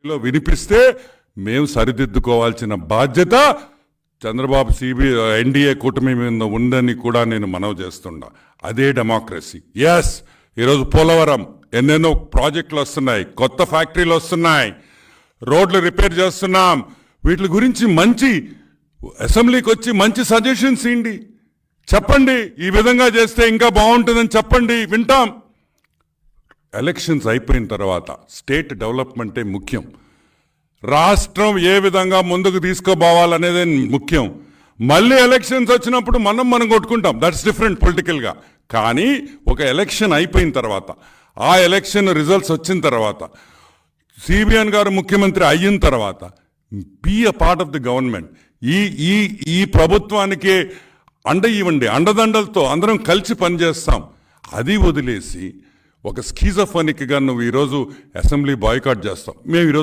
వినిపిస్తే మేము సరిదిద్దుకోవాల్సిన బాధ్యత చంద్రబాబు ఎన్డీఏ కూటమి మీద ఉందని కూడా నేను మనవి చేస్తున్నా. అదే డెమోక్రసీ. ఎస్, ఈరోజు పోలవరం ఎన్నెన్నో ప్రాజెక్టులు వస్తున్నాయి, కొత్త ఫ్యాక్టరీలు వస్తున్నాయి, రోడ్లు రిపేర్ చేస్తున్నాం. వీటి గురించి మంచి అసెంబ్లీకి వచ్చి మంచి సజెషన్స్ ఇవ్వండి, చెప్పండి ఈ విధంగా చేస్తే ఇంకా బాగుంటుందని చెప్పండి, వింటాం. ఎలక్షన్స్ అయిపోయిన తర్వాత స్టేట్ డెవలప్మెంటే ముఖ్యం. రాష్ట్రం ఏ విధంగా ముందుకు తీసుకోపోవాలనేదే ముఖ్యం. మళ్ళీ ఎలక్షన్స్ వచ్చినప్పుడు మనం కొట్టుకుంటాం, దట్స్ డిఫరెంట్ పొలిటికల్గా. కానీ ఒక ఎలక్షన్ అయిపోయిన తర్వాత, ఆ ఎలక్షన్ రిజల్ట్స్ వచ్చిన తర్వాత, సిబిఎన్ గారు ముఖ్యమంత్రి అయిన తర్వాత be a part of the government. ఈ ప్రభుత్వానికి అండ ఇవ్వండి, అండదండలతో అందరం కలిసి పనిచేస్తాం. అది వదిలేసి ఒక స్కీజోఫ్రెనిక్గా నువ్వు ఈరోజు అసెంబ్లీ బాయ్కాట్ చేస్తాం. మేము ఈరోజు